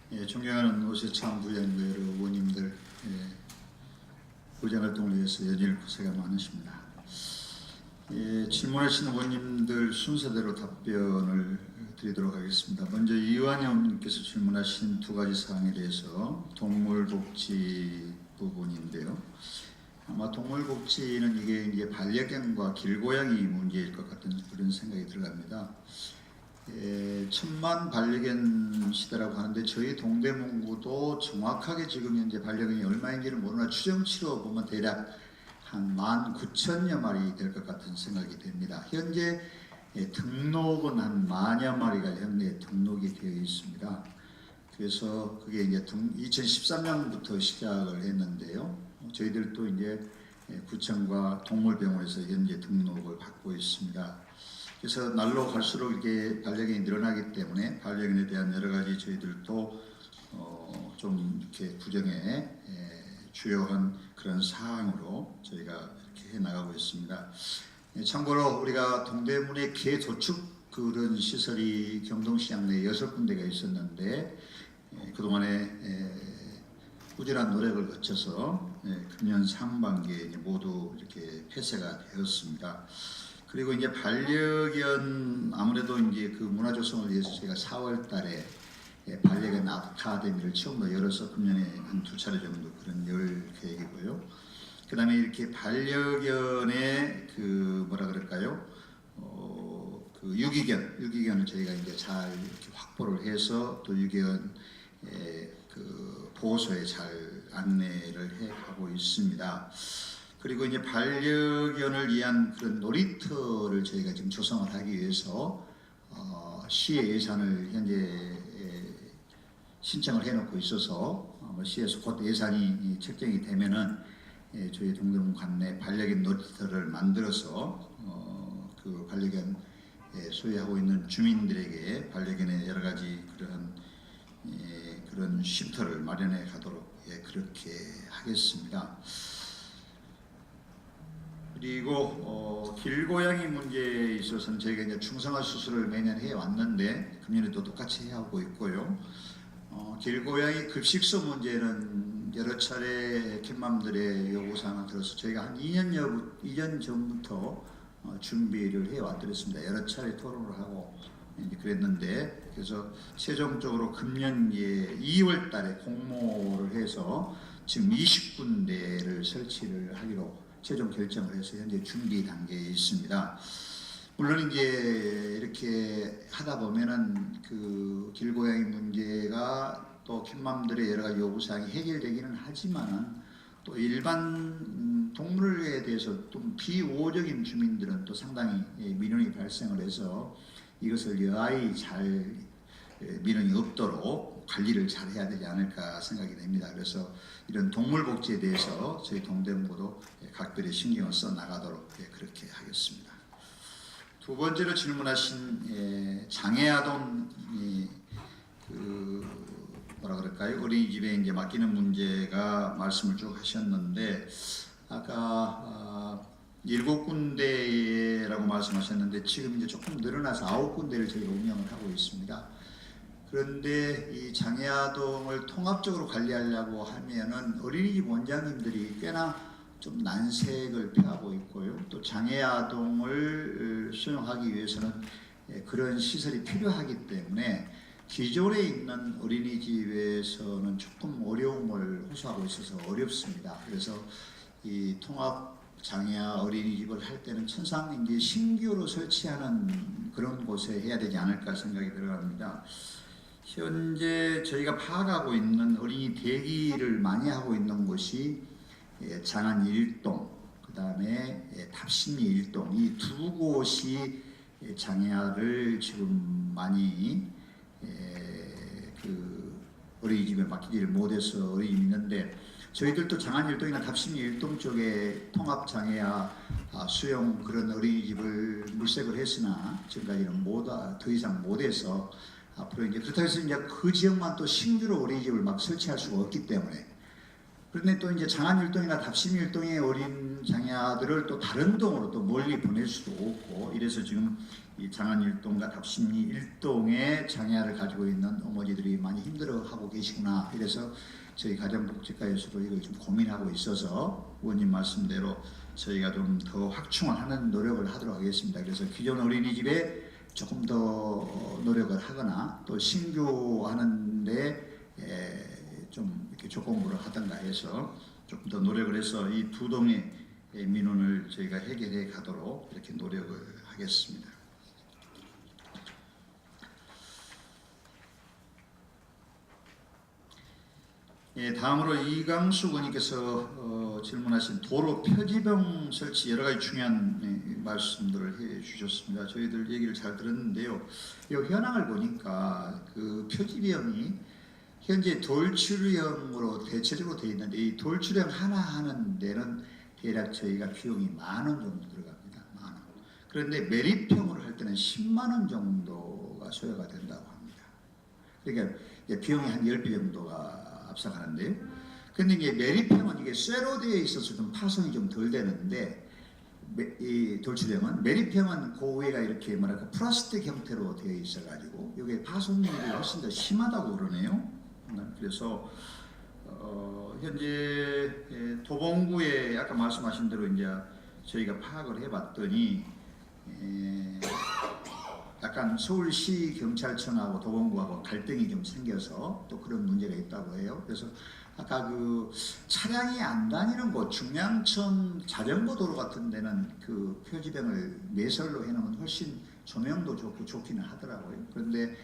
존경하는 오세창 부위원과 여러 의원님들, 의정활동을 위해서 연일 고생가 많으십니다. 질문하신 의원님들 순서대로 답변을 드리도록 하겠습니다. 먼저 이완영 님께서 질문하신 두 가지 사항에 대해서 동물복지 부분인데요. 아마 동물복지는 이게 반려견과 길고양이 문제일 것 같은 그런 생각이 들어갑니다. 천만 반려견 시대라고 하는데 저희 동대문구도 정확하게 지금 현재 반려견이 얼마인지를 모르나 추정치로 보면 대략 한 19,000여 마리 될 것 같은 생각이 됩니다. 현재 등록은 한 10,000여 마리가 현재 등록이 되어 있습니다. 그래서 그게 이제 2013년부터 시작을 했는데요. 저희들도 이제 구청과 동물병원에서 현재 등록을 받고 있습니다. 그래서 날로 갈수록 이렇게 반려견이 늘어나기 때문에 반려견에 대한 여러 가지 저희들도 좀 이렇게 구정에 주요한 그런 사항으로 저희가 이렇게 해 나가고 있습니다. 참고로 우리가 동대문에 개 도축 그런 시설이 경동시장 내에 6군데가 있었는데 그동안에 꾸준한 노력을 거쳐서 금년 상반기에 모두 이렇게 폐쇄가 되었습니다. 그리고 이제 반려견 아무래도 이제 그 문화조성을 위해서 제가 4월달에 반려견 아카데미를 처음으로 열어서 금년에 한 2차례 정도 그런 열 계획이고요. 그다음에 이렇게 반려견의 그 뭐라 그럴까요? 그 유기견을 저희가 이제 잘 이렇게 확보를 해서 또 유기견 그 보호소에 잘 안내를 해 가고 있습니다. 그리고 이제 반려견을 위한 그런 놀이터를 저희가 지금 조성을 하기 위해서 시의 예산을 현재 신청을 해놓고 있어서 시에서 곧 예산이 책정이 되면은 저희 동대문 관내 반려견 놀이터를 만들어서 그 반려견 소유하고 있는 주민들에게 반려견의 여러 가지 그런 쉼터를 마련해 가도록 그렇게 하겠습니다. 그리고 길고양이 문제에 있어서는 저희가 이제 중성화 수술을 매년 해 왔는데 금년에도 똑같이 해 오고 있고요. 길고양이 급식소 문제는 여러 차례 캣맘들의 요구사항을 들어서 저희가 한 2년 전부터 준비를 해 왔더랬습니다. 여러 차례 토론을 하고 이제 그랬는데 그래서 최종적으로 금년 2월 달에 공모를 해서 지금 20군데를 설치를 하기로 최종 결정을 해서 현재 준비 단계에 있습니다. 물론 이제 이렇게 하다 보면은 그 길고양이 문제가 또 캣맘들의 여러 가지 요구사항이 해결되기는 하지만은 또 일반 동물에 대해서 좀 비우호적인 주민들은 또 상당히 민원이 발생을 해서 이것을 여하히 잘 민원이 없도록 관리를 잘 해야 되지 않을까 생각이 됩니다. 그래서 이런 동물 복지에 대해서 저희 동대문구도 각별히 신경을 써 나가도록 그렇게 하겠습니다. 두 번째로 질문하신 장애아동이 뭐라 그럴까요? 어린이집에 이제 맡기는 문제가 말씀을 쭉 하셨는데 아까 7군데라고 말씀하셨는데 지금 이제 조금 늘어나서 9군데를 저희가 운영을 하고 있습니다. 그런데 이 장애아동을 통합적으로 관리하려고 하면은 어린이집 원장님들이 꽤나 좀 난색을 표하고 있고요. 또 장애아동을 수용하기 위해서는 그런 시설이 필요하기 때문에 기존에 있는 어린이집에서는 조금 어려움을 호소하고 있어서 어렵습니다. 그래서 이 통합 장애아 어린이집을 할 때는 천상 이제 신규로 설치하는 그런 곳에 해야 되지 않을까 생각이 들어갑니다. 현재 저희가 파악하고 있는 어린이 대기를 많이 하고 있는 곳이 장안 1동, 그 다음에 답심리 1동 이 두 곳이 장애아를 지금 많이 그 어린이집에 맡기지를 못해서 어린이집이 있는데 저희들도 장안 1동이나 답심리 1동 쪽에 통합장애아 수용 그런 어린이집을 물색을 했으나 지금까지는 더 이상 못해서 앞으로 이제 그렇다고 해서 이제 그 지역만 또 신규로 어린이집을 막 설치할 수가 없기 때문에 그런데 또 이제 장안 1동이나 답심 1동의 어린 장애아들을 또 다른 동으로 또 멀리 보낼 수도 없고 이래서 지금 이 장안 1동과 답심리 1동의 장애아를 가지고 있는 어머니들이 많이 힘들어 하고 계시구나. 이래서 저희 가정복지과에서도 이걸 좀 고민하고 있어서 의원님 말씀대로 저희가 좀 더 확충을 하는 노력을 하도록 하겠습니다. 그래서 기존 어린이집에 조금 더 노력을 하거나 또 신규 하는데 좀 이렇게 조건부를 하던가 해서 조금 더 노력을 해서 이 두 동의 민원을 저희가 해결해 가도록 이렇게 노력을 하겠습니다. 다음으로 이강수 의원님께서 질문하신 도로 표지병 설치 여러 가지 중요한 말씀들을 해 주셨습니다. 저희들 얘기를 잘 들었는데요. 이 현황을 보니까 그 표지병이 현재 돌출형으로 대체적으로 되어 있는데 이 돌출형 하나 하는 데는 대략 저희가 비용이 10,000원 정도 들어갑니다. 10,000원. 그런데 매립형으로 할 때는 10만 원 정도가 소요가 된다고 합니다. 그러니까 비용이 한 10배 정도가 앞서가는데요. 근데 이게 매립형은 이게 쇠로 되어 있어서 좀 파손이 좀 덜 되는데 이 돌출형은 매립형은 그 위가 이렇게 뭐랄까 플라스틱 형태로 되어 있어가지고 이게 파손율이 훨씬 더 심하다고 그러네요. 그래서 현재 도봉구에 아까 말씀하신 대로 이제 저희가 파악을 해봤더니 약간 서울시 경찰청하고 도봉구하고 갈등이 좀 생겨서 또 그런 문제가 있다고 해요. 그래서 아까 그 차량이 안 다니는 곳 중량천 자전거 도로 같은 데는 그 표지병을 매설로 해놓으면 훨씬 조명도 좋고 좋기는 하더라고요. 그런데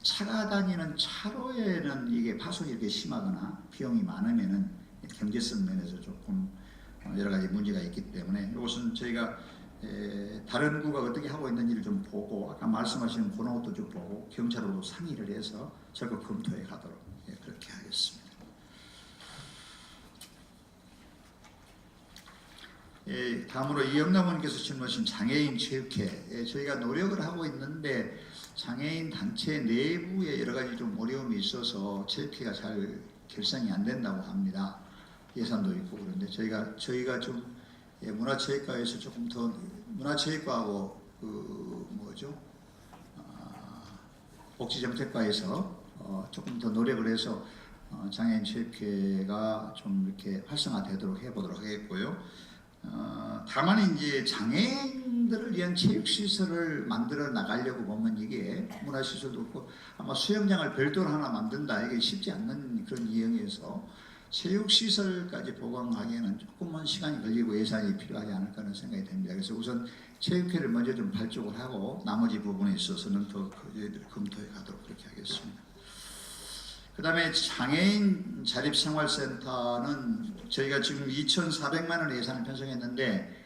차가 다니는 차로에는 이게 파손이 이렇게 심하거나 비용이 많으면은 경제성 면에서 조금 여러 가지 문제가 있기 때문에 이것은 저희가 다른 구가 어떻게 하고 있는지를 좀 보고 아까 말씀하신 그런 것도 좀 보고 경찰하고도 상의를 해서 적극 검토해 가도록 그렇게 하겠습니다. 다음으로 이영남 의원께서 질문하신 장애인 체육회 저희가 노력을 하고 있는데 장애인 단체 내부에 여러 가지 좀 어려움이 있어서 체육회가 잘 결성이 안 된다고 합니다. 예산도 있고 그런데 저희가 좀 문화체육과에서 조금 더 문화체육과하고 그 뭐죠 복지정책과에서 조금 더 노력을 해서 장애인 체육회가 좀 이렇게 활성화되도록 해보도록 하겠고요. 다만 이제 장애인들을 위한 체육시설을 만들어 나가려고 보면 이게 문화시설도 없고 아마 수영장을 별도로 하나 만든다 이게 쉽지 않는 그런 유형이어서 체육시설까지 보강하기에는 조금만 시간이 걸리고 예산이 필요하지 않을까 하는 생각이 듭니다. 그래서 우선 체육회를 먼저 좀 발족을 하고 나머지 부분에 있어서는 더 검토해 가도록 그렇게 하겠습니다. 그 다음에 장애인 자립생활센터는 저희가 지금 2,400만 원의 예산을 편성했는데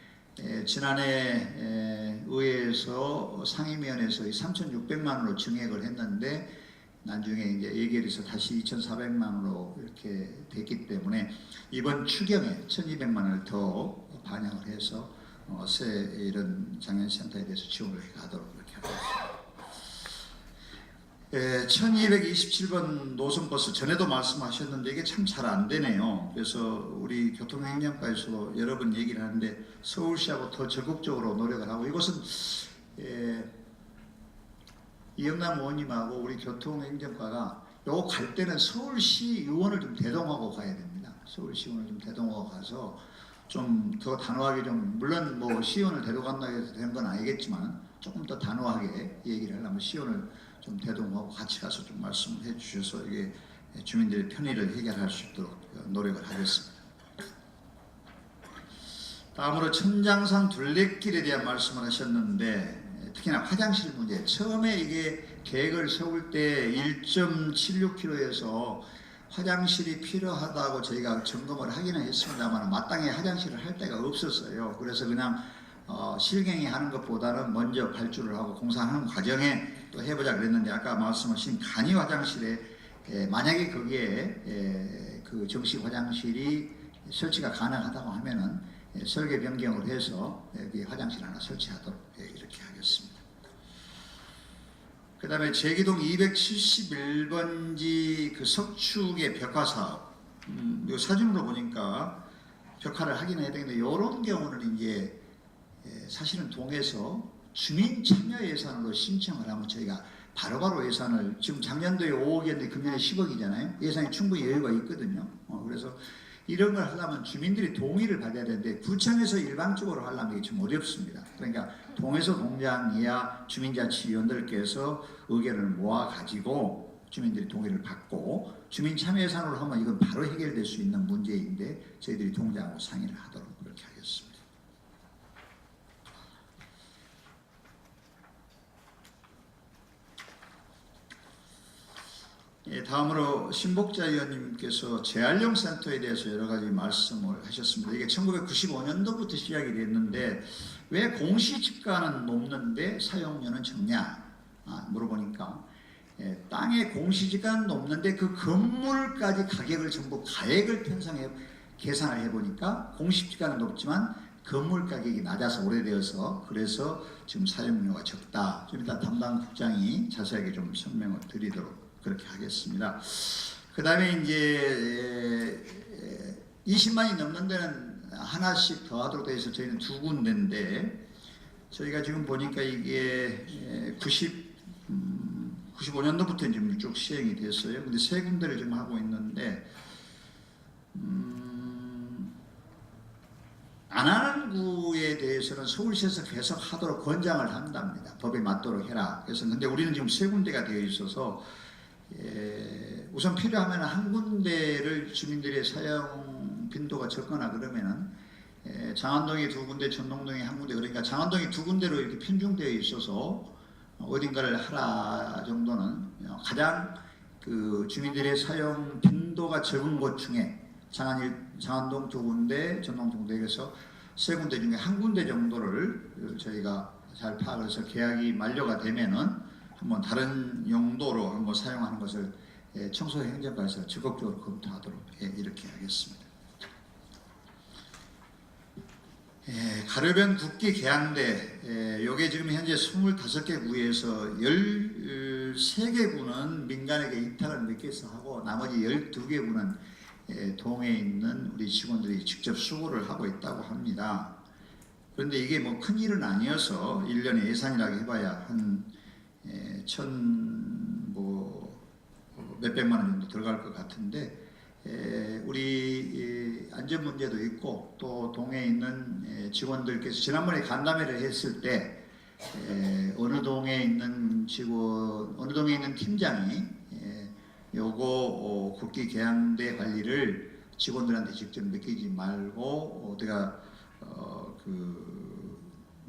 지난해 의회에서 상임위원회에서 3,600만 원으로 증액을 했는데 나중에 이제 예결해서 다시 2,400만 원으로 이렇게 됐기 때문에 이번 추경에 1,200만 원을 더 반영을 해서 새 이런 장애인센터에 대해서 지원을 해가도록 그렇게 하겠습니다. 1227번 노선버스 전에도 말씀하셨는데 이게 참 잘 안 되네요. 그래서 우리 교통행정과에서도 여러 번 얘기를 하는데 서울시하고 더 적극적으로 노력을 하고 이것은 이영남 의원님하고 우리 교통행정과가 요거 갈 때는 서울시 의원을 좀 대동하고 가야 됩니다. 서울시 의원을 좀 대동하고 가서 좀 더 단호하게 좀 물론 뭐 시의원을 데려간다고 해서 되는 건 아니겠지만 조금 더 단호하게 얘기를 하려면 시의원을 좀 대동하고 같이 가서 좀 말씀을 해주셔서 이게 주민들의 편의를 해결할 수 있도록 노력을 하겠습니다. 다음으로 천장산 둘레길에 대한 말씀을 하셨는데 특히나 화장실 문제 처음에 이게 계획을 세울 때 1.76km에서 화장실이 필요하다고 저희가 점검을 하기는 했습니다만 마땅히 화장실을 할 데가 없었어요. 그래서 그냥 실갱이 하는 것보다는 먼저 발주를 하고 공사하는 과정에 또 해보자 그랬는데 아까 말씀하신 간이 화장실에 만약에 거기에 그 정식 화장실이 설치가 가능하다고 하면은 설계 변경을 해서 여기 화장실 하나 설치하도록 이렇게 하겠습니다. 그 다음에 제기동 271번지 그 석축의 벽화 사업 이 사진으로 보니까 벽화를 하긴 해야 되는데 이런 경우는 이제 사실은 동에서 주민 참여 예산으로 신청을 하면 저희가 바로바로 예산을 지금 작년도에 5억이었는데 금년에 10억이잖아요. 예산이 충분히 여유가 있거든요. 그래서 이런 걸 하려면 주민들이 동의를 받아야 되는데 구청에서 일방적으로 하려면 이게 좀 어렵습니다. 그러니까 동에서 동장 이하 주민자치위원들께서 의견을 모아가지고 주민들이 동의를 받고 주민 참여 예산으로 하면 이건 바로 해결될 수 있는 문제인데 저희들이 동장하고 상의를 하도록 그렇게 하겠습니다. 예, 다음으로 신복자 의원님께서 재활용 센터에 대해서 여러 가지 말씀을 하셨습니다. 이게 1995년도부터 시작이 됐는데 왜 공시지가는 높는데 사용료는 적냐 물어보니까 땅의 공시지가는 높는데 그 건물까지 가격을 전부 가액을 편성해 계산을 해보니까 공시지가는 높지만 건물 가격이 낮아서 오래되어서 그래서 지금 사용료가 적다. 좀 이따 담당 국장이 자세하게 좀 설명을 드리도록 그렇게 하겠습니다. 그 다음에 이제 20만이 넘는 데는 하나씩 더 하도록 되어 있어서 저희는 2군데인데 저희가 지금 보니까 이게 95년도부터 지금 쭉 시행이 됐어요. 근데 3군데를 지금 하고 있는데 안 하는 구에 대해서는 서울시에서 계속 하도록 권장을 한답니다. 법에 맞도록 해라. 그래서 근데 우리는 지금 3군데가 되어 있어서 우선 필요하면 한 군데를 주민들의 사용 빈도가 적거나 그러면은 장안동이 2군데, 전동동이 1군데 그러니까 장안동이 2군데로 이렇게 편중되어 있어서 어딘가를 하라 정도는 가장 그 주민들의 사용 빈도가 적은 곳 중에 장안동 2군데, 전동 2군데에서 3군데 중에 1군데 정도를 저희가 잘 파악을 해서 계약이 만료가 되면은 한번 다른 용도로 한번 사용하는 것을 청소행정과에서 적극적으로 검토하도록 이렇게 하겠습니다. 가려변 국기 계양대 요게 지금 현재 25개 구에서 13개 구는 민간에게 입탁을 몇 개서 하고 나머지 12개 구는 동에 있는 우리 직원들이 직접 수고를 하고 있다고 합니다. 그런데 이게 뭐 큰 일은 아니어서 1년에 예산이라고 해봐야 한 몇백만 원 정도 들어갈 것 같은데 우리 안전 문제도 있고 또 동에 있는 직원들께서 지난번에 간담회를 했을 때 어느 동에 있는 직원, 어느 동에 있는 팀장이 요거 국기 계양대 관리를 직원들한테 직접 맡기지 말고 내가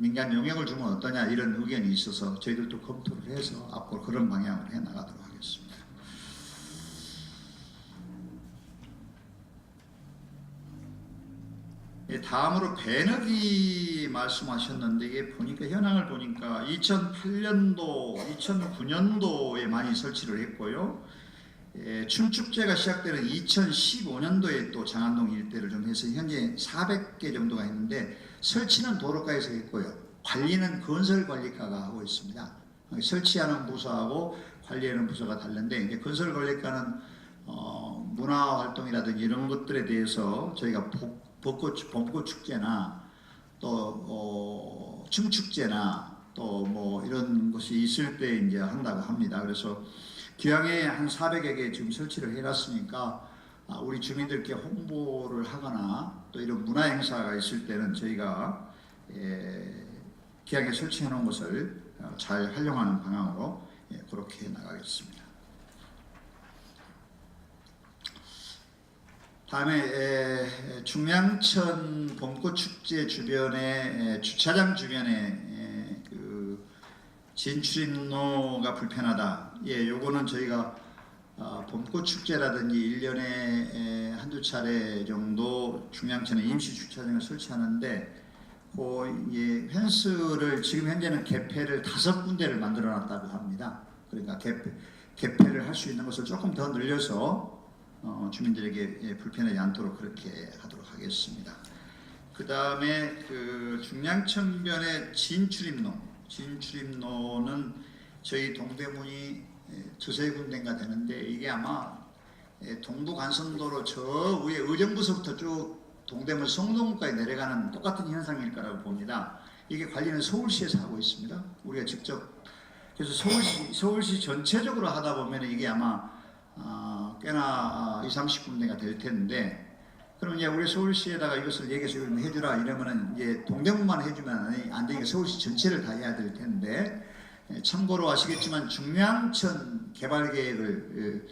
민간 영역을 주면 어떠냐 이런 의견이 있어서 저희들도 검토를 해서 앞으로 그런 방향으로 해 나가도록 하겠습니다. 다음으로 배너기 말씀하셨는데 이게 보니까 현황을 보니까 2008년도, 2009년도에 많이 설치를 했고요. 춘축제가 시작되는 2015년도에 또 장안동 일대를 좀 해서 현재 400개 정도가 있는데 설치는 도로가에서 했고요. 관리는 건설관리과가 하고 있습니다. 설치하는 부서하고 관리하는 부서가 다른데 이제 건설관리과는 문화활동이라든지 이런 것들에 대해서 저희가 봄꽃 축제나 또 춤축제나 또 뭐 이런 것이 있을 때 이제 한다고 합니다. 그래서 기왕에 한 400여 개 지금 설치를 해놨으니까 우리 주민들께 홍보를 하거나 또 이런 문화 행사가 있을 때는 저희가 기왕에 설치해 놓은 것을 잘 활용하는 방향으로 그렇게 해 나가겠습니다. 다음에 중량천 봄꽃축제 주변에 주차장 주변에 그 진출입로가 불편하다. 요거는 저희가 봄꽃축제라든지 1년에 한두 차례 정도 중량천에 임시 주차장을 설치하는데 펜스를 지금 현재는 개폐를 5군데를 만들어 놨다고 합니다. 그러니까 개폐를 할 수 있는 것을 조금 더 늘려서 주민들에게 불편하지 않도록 그렇게 하도록 하겠습니다. 그 다음에 그 중량천변의 진출입로는 저희 동대문이 2-3군데가 되는데 이게 아마 동부간선도로 저 위에 의정부서부터 쭉 동대문 성동까지 내려가는 똑같은 현상일 거라고 봅니다. 이게 관리는 서울시에서 하고 있습니다. 우리가 직접 그래서 서울시 전체적으로 하다 보면 이게 아마 꽤나 2, 30군데가 될 텐데, 그럼 이제 우리 서울시에다가 이것을 얘기해서 해주라 이러면은 이제 동대문만 해주면 안 되니까 서울시 전체를 다 해야 될 텐데, 참고로 아시겠지만 중량천 개발 계획을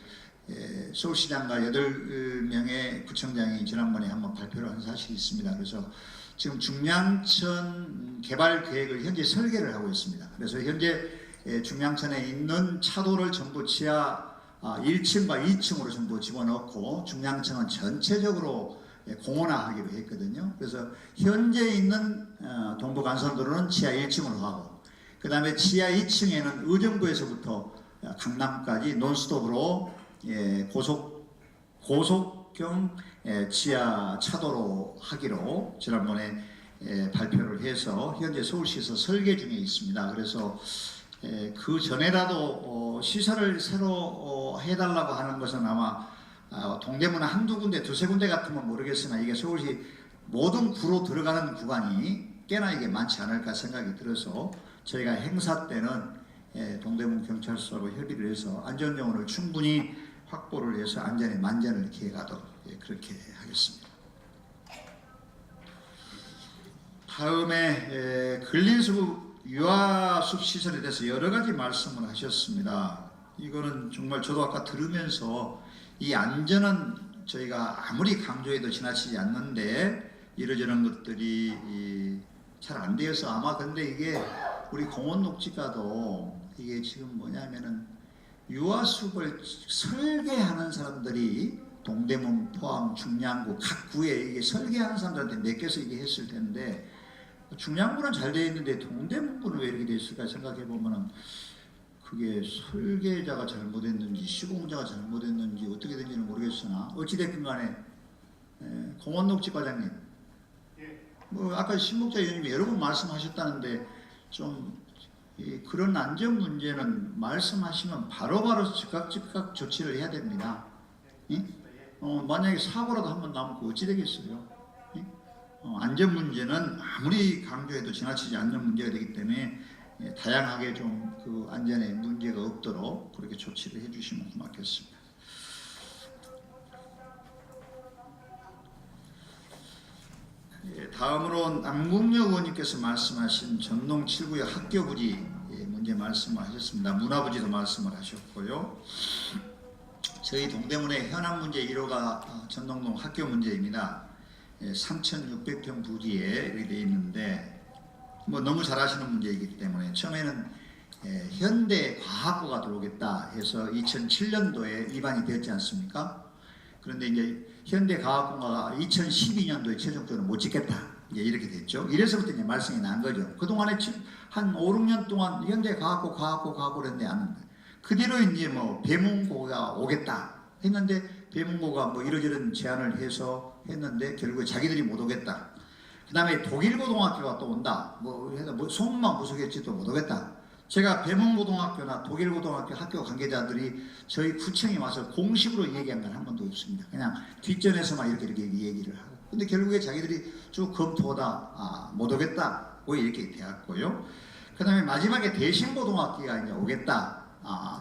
서울시장과 8명의 구청장이 지난번에 한번 발표를 한 사실이 있습니다. 그래서 지금 중량천 개발 계획을 현재 설계를 하고 있습니다. 그래서 현재 중량천에 있는 차도를 전부 지하 1층과 2층으로 전부 집어넣고 중량천은 전체적으로 공원화하기로 했거든요. 그래서 현재 있는 동부간선도로는 지하 1층으로 하고, 그 다음에 지하 2층에는 의정부에서부터 강남까지 논스톱으로 고속형 지하 차도로 하기로 지난번에 발표를 해서 현재 서울시에서 설계 중에 있습니다. 그래서 그 전에라도 시설을 새로 해달라고 하는 것은 아마 동대문 한두 군데, 두세 군데 같으면 모르겠으나 이게 서울시 모든 구로 들어가는 구간이 꽤나 이게 많지 않을까 생각이 들어서 저희가 행사 때는 동대문 경찰서하고 협의를 해서 안전요원을 충분히 확보를 해서 안전에 만전을 기해가도록 그렇게 하겠습니다. 다음에 근린수 유아숲 시설에 대해서 여러 가지 말씀을 하셨습니다. 이거는 정말 저도 아까 들으면서 이 안전은 저희가 아무리 강조해도 지나치지 않는데 이러저런 것들이 잘 안 되어서 아마 근데 이게 우리 공원 녹지가도 이게 지금 뭐냐면은 유아숲을 설계하는 사람들이 동대문, 포항, 중량구 각 구에 이게 설계하는 사람들한테 맡겨서 이게 했을 텐데 중량구는 잘 되어 있는데 동대문구는 왜 이렇게 되어 있을까 생각해 보면은 그게 설계자가 잘못했는지 시공자가 잘못했는지 어떻게 된지는 모르겠으나 어찌됐든 간에 공원녹지 과장님 뭐 아까 신목자 의원님이 여러 번 말씀하셨다는데 좀 그런 안전 문제는 말씀하시면 바로바로 즉각 조치를 해야 됩니다. 만약에 사고라도 한번 나면 어찌 되겠어요? 안전 문제는 아무리 강조해도 지나치지 않는 문제가 되기 때문에 다양하게 좀 그 안전에 문제가 없도록 그렇게 조치를 해주시면 고맙겠습니다. 다음으로 남궁혁 의원님께서 말씀하신 전농 7구역 학교 부지 문제 말씀을 하셨습니다. 문화부지도 말씀을 하셨고요. 저희 동대문의 현안 문제 1호가 전농동 학교 문제입니다. 3,600평 부지에 이렇게 되어 있는데 뭐 너무 잘 아시는 문제이기 때문에 처음에는 현대과학고가 들어오겠다 해서 2007년도에 입안이 되었지 않습니까? 그런데 이제 현대과학고가 2012년도에 최종적으로 못 짓겠다 이렇게 됐죠. 이래서부터 이제 말씀이 난 거죠. 그동안에 한 5, 6년 동안 현대과학고 했는데 안 한다. 그대로 이제 뭐 배문고가 오겠다 했는데 배문고가 뭐 이러저런 제안을 해서 했는데 결국에 자기들이 못 오겠다. 그 다음에 독일고등학교가 또 온다. 뭐 해서 뭐 소문만 구속했지도 못 오겠다. 제가 배문고등학교나 독일고등학교 학교 관계자들이 저희 구청에 와서 공식으로 얘기한 건 한 번도 없습니다. 그냥 뒷전에서만 이렇게 얘기를 하고. 근데 결국에 자기들이 쭉 검토하다 못 오겠다고 이렇게 되었고요. 그 다음에 마지막에 대신고등학교가 이제 오겠다.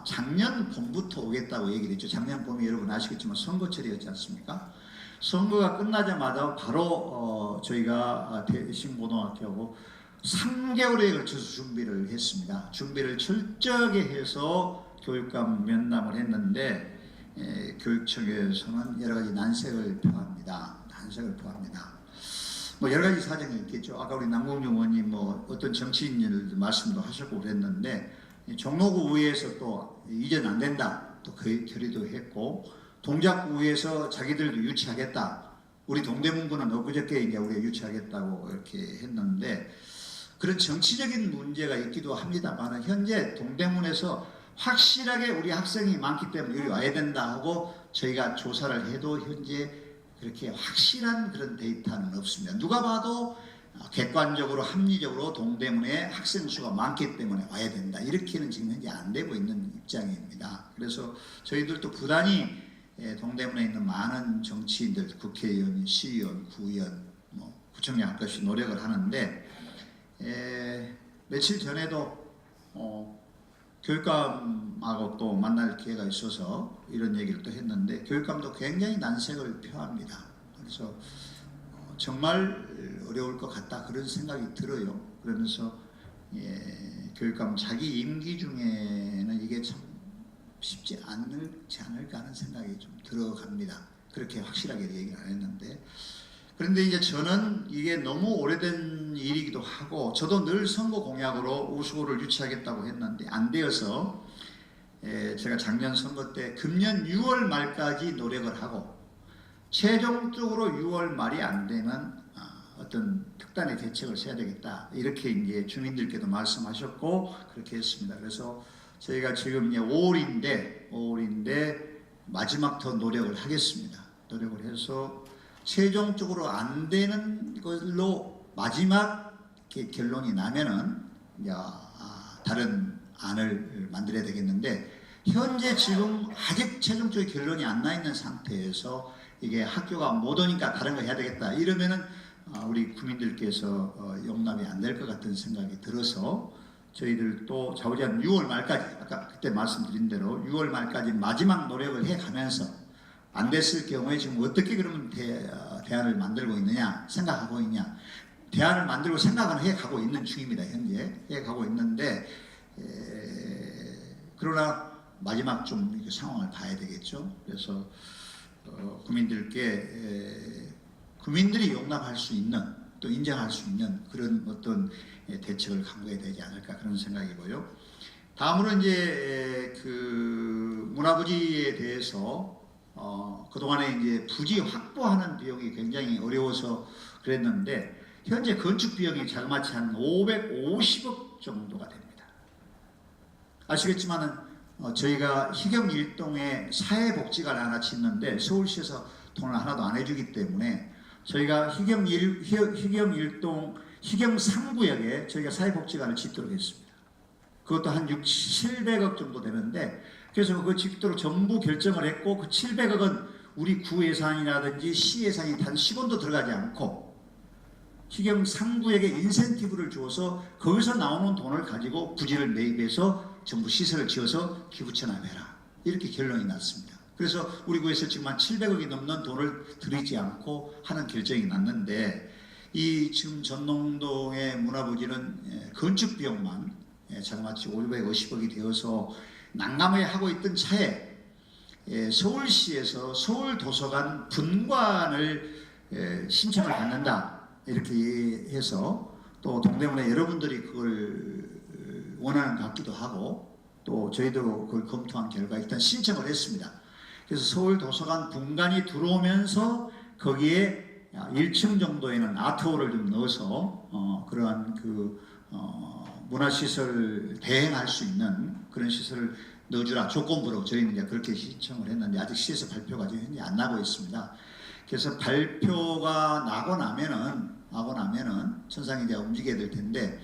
작년 봄부터 오겠다고 얘기를 했죠. 작년 봄이 여러분 아시겠지만 선거철이었지 않습니까? 선거가 끝나자마자 바로 저희가 대신고등학교하고 3개월에 걸쳐서 준비를 했습니다. 준비를 철저하게 해서 교육감 면담을 했는데 교육청에서는 여러 가지 난색을 표합니다. 뭐 여러 가지 사정이 있겠죠. 아까 우리 남궁혁 의원님 뭐 어떤 정치인들 말씀도 하셨고 그랬는데 종로구의회에서 또 이전 안 된다 또 그 결의도 했고 동작구의회에서 자기들도 유치하겠다. 우리 동대문구는 엊그저께 이제 우리가 유치하겠다고 이렇게 했는데 그런 정치적인 문제가 있기도 합니다만 현재 동대문에서 확실하게 우리 학생이 많기 때문에 여기 와야 된다 하고 저희가 조사를 해도 현재 그렇게 확실한 그런 데이터는 없습니다. 누가 봐도 객관적으로 합리적으로 동대문에 학생 수가 많기 때문에 와야 된다. 이렇게는 지금 현재 안 되고 있는 입장입니다. 그래서 저희들도 부단히 동대문에 있는 많은 정치인들, 국회의원, 시의원, 구의원, 구청장 할 것이 노력을 하는데 며칠 전에도 교육감하고 또 만날 기회가 있어서 이런 얘기를 또 했는데 교육감도 굉장히 난색을 표합니다. 그래서 정말 어려울 것 같다 그런 생각이 들어요. 그러면서 교육감 자기 임기 중에는 이게 참 쉽지 않을까 하는 생각이 좀 들어갑니다. 그렇게 확실하게 얘기를 안 했는데 그런데 이제 저는 이게 너무 오래된 일이기도 하고 저도 늘 선거 공약으로 우수고를 유치하겠다고 했는데 안 되어서 제가 작년 선거 때 금년 6월 말까지 노력을 하고 최종적으로 6월 말이 안 되면 어떤 특단의 대책을 세야 되겠다 이렇게 이제 주민들께도 말씀하셨고 그렇게 했습니다. 그래서 저희가 지금 이제 5월인데 마지막 더 노력을 하겠습니다. 노력을 해서 최종적으로 안 되는 걸로 마지막 결론이 나면은 다른 안을 만들어야 되겠는데 현재 지금 아직 최종적인 결론이 안 나 있는 상태에서 이게 학교가 못 오니까 다른 거 해야 되겠다 이러면은 우리 국민들께서 용납이 안 될 것 같은 생각이 들어서 저희들도 좌우지간 6월 말까지 아까 그때 말씀드린 대로 6월 말까지 마지막 노력을 해가면서 안 됐을 경우에 지금 어떻게 그러면 대안을 만들고 있느냐 생각하고 있냐 대안을 만들고 생각은 해가고 있는 중입니다. 현재 해가고 있는데 그러나 마지막 좀 이렇게 상황을 봐야 되겠죠. 그래서 국민들이 용납할 수 있는 또 인정할 수 있는 그런 어떤 대책을 강구해야 되지 않을까 그런 생각이고요. 다음으로 이제 그 문화부지에 대해서 그동안에 이제 부지 확보하는 비용이 굉장히 어려워서 그랬는데 현재 건축 비용이 자그마치 한 550억 정도가 됩니다. 아시겠지만은 저희가 희경 일동에 사회복지관을 하나 짓는데 서울시에서 돈을 하나도 안 해주기 때문에 저희가 희경 일동 희경 3구역에 저희가 사회복지관을 짓도록 했습니다. 그것도 한 700억 정도 되는데 그래서 그 짓도록 전부 결정을 했고 그 700억은 우리 구 예산이라든지 시 예산이 단 10원도 들어가지 않고 희경 3구역에 인센티브를 주어서 거기서 나오는 돈을 가지고 부지를 매입해서 전부 시설을 지어서 기부 체납해라 이렇게 결론이 났습니다. 그래서 우리 구에서 지금 한 700억이 넘는 돈을 들이지 않고 하는 결정이 났는데 이 지금 전농동의 문화부지는 건축 비용만 자그마치 550억이 되어서 난감해 하고 있던 차에 서울시에서 서울도서관 분관을 신청을 받는다 이렇게 해서 또 동대문에 여러분들이 그걸 원하는 것 같기도 하고 또 저희도 그걸 검토한 결과 일단 신청을 했습니다. 그래서 서울도서관 분관이 들어오면서 거기에 1층 정도에는 아트홀을 좀 넣어서 그러한 그 문화시설 대행할 수 있는 그런 시설을 넣어주라 조건부로 저희는 이제 그렇게 신청을 했는데 아직 시에서 발표가 지금 현재 안 나고 있습니다. 그래서 발표가 나고 나면은 천상이 이제 움직여야 될 텐데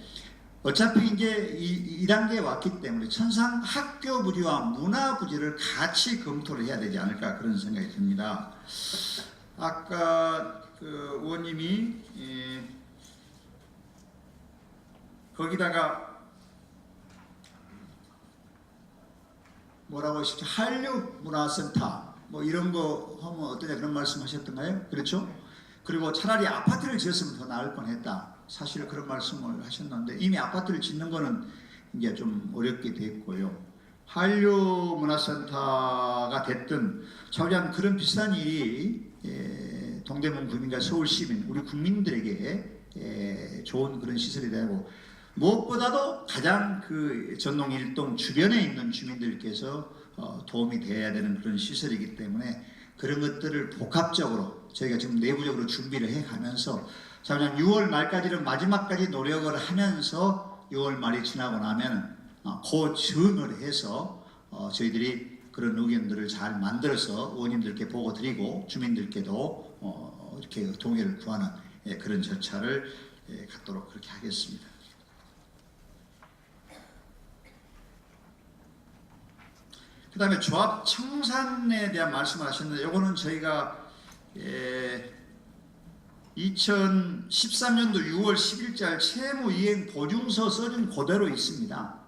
어차피 이제 이 단계에 왔기 때문에 천상 학교 부지와 문화 부지를 같이 검토를 해야 되지 않을까 그런 생각이 듭니다. 아까 그 의원님이 거기다가 뭐라고 하셨죠? 한류문화센터 뭐 이런 거 하면 어떠냐 그런 말씀하셨던가요? 그렇죠? 그리고 차라리 아파트를 지었으면 더 나을 뻔했다. 사실 그런 말씀을 하셨는데 이미 아파트를 짓는 거는 이제 좀 어렵게 됐고요. 한류문화센터가 됐든 자우장 그런 비슷한 일이 동대문 구민과 서울 시민 우리 국민들에게 좋은 그런 시설이 되고 무엇보다도 가장 그 전농 일동 주변에 있는 주민들께서 도움이 돼야 되는 그런 시설이기 때문에 그런 것들을 복합적으로 저희가 지금 내부적으로 준비를 해가면서 자우장 6월 말까지는 마지막까지 노력을 하면서 6월 말이 지나고 나면 그 즈음을 해서 저희들이 그런 의견들을 잘 만들어서 의원님들께 보고 드리고 주민들께도 이렇게 동의를 구하는 그런 절차를 갖도록 그렇게 하겠습니다. 그 다음에 조합 청산에 대한 말씀을 하셨는데 이거는 저희가 2013년도 6월 10일자 채무이행 보증서 써준 그대로 있습니다.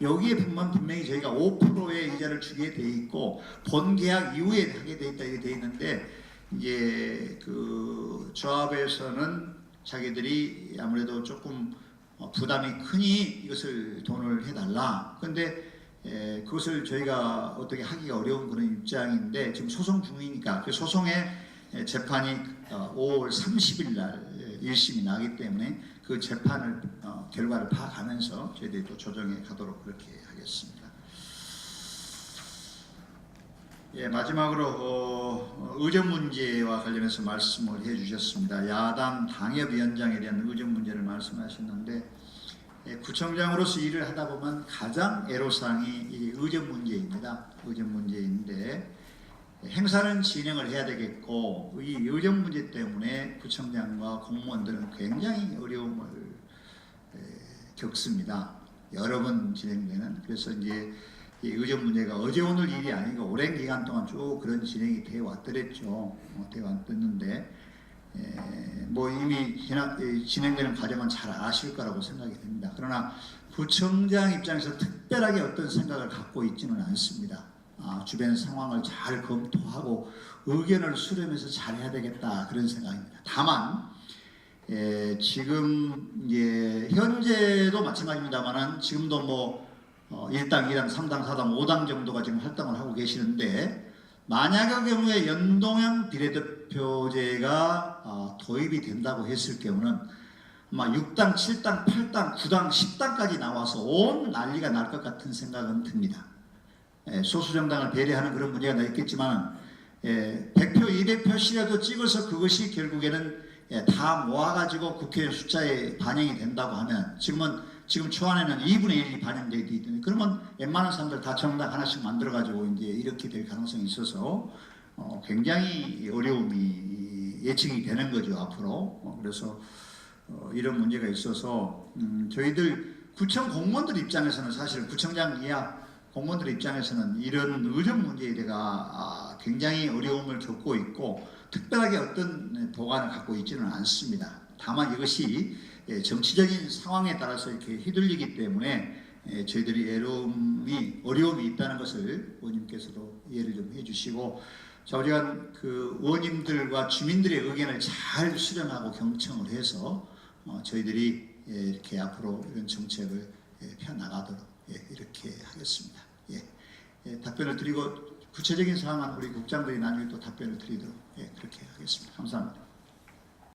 여기에 보면 분명히 저희가 5%의 이자를 주게 돼 있고 본 계약 이후에 하게 돼 있다 이게 돼 있는데 이제 그 조합에서는 자기들이 아무래도 조금 부담이 크니 이것을 돈을 해달라. 그런데 그것을 저희가 어떻게 하기가 어려운 그런 입장인데 지금 소송 중이니까 그 소송의 재판이 5월 30일 날 1심이 나기 때문에 그 재판을 결과를 파악하면서 저희들이 또 조정해 가도록 그렇게 하겠습니다. 예, 마지막으로 의전 문제와 관련해서 말씀을 해주셨습니다. 야당 당협위원장에 대한 의전 문제를 말씀하셨는데 구청장으로서 일을 하다 보면 가장 애로사항이 이 의전 문제입니다. 의전 문제인데 행사는 진행을 해야 되겠고 이 의전 문제 때문에 구청장과 공무원들은 굉장히 어려움을 겪습니다. 여러 번 진행되는. 그래서 이제 이 의전 문제가 어제 오늘 일이 아니고 오랜 기간 동안 쭉 그런 진행이 되어 왔더랬죠. 되어 왔었는데 뭐 이미 진행되는 과정은 잘 아실 거라고 생각이 됩니다. 그러나 구청장 입장에서 특별하게 어떤 생각을 갖고 있지는 않습니다. 주변 상황을 잘 검토하고 의견을 수렴해서 잘해야 되겠다 그런 생각입니다. 다만 지금 현재도 마찬가지입니다만은 지금도 뭐 1당, 2당, 3당, 4당, 5당 정도가 지금 활동을 하고 계시는데 만약의 경우에 연동형 비례대표제가 도입이 된다고 했을 경우는 아마 6당, 7당, 8당, 9당, 10당까지 나와서 온 난리가 날 것 같은 생각은 듭니다. 소수정당을 배려하는 그런 문제가 있겠지만 100표, 200표씩이라도 찍어서 그것이 결국에는 다 모아가지고 국회의원 숫자에 반영이 된다고 하면 지금 초안에는 2분의 1이 반영되어 있는데 그러면 웬만한 사람들 다 정당 하나씩 만들어가지고 이제 이렇게 될 가능성이 있어서 굉장히 어려움이 예측이 되는 거죠 앞으로. 그래서 이런 문제가 있어서 저희들 구청 공무원들 입장에서는 사실 구청장 이하 공무원들 입장에서는 이런 의전 문제에 대해서 굉장히 어려움을 겪고 있고 특별하게 어떤 보관을 갖고 있지는 않습니다. 다만 이것이 정치적인 상황에 따라서 이렇게 휘둘리기 때문에 저희들이 어려움이 있다는 것을 의원님께서도 이해를 좀 해주시고 좌우지간 그 의원님들과 주민들의 의견을 잘 수렴하고 경청을 해서 저희들이 이렇게 앞으로 이런 정책을 펴나가도록 이렇게 하겠습니다. 답변을 드리고 구체적인 사항은 우리 국장들이 나중에 또 답변을 드리도록 그렇게 하겠습니다. 감사합니다.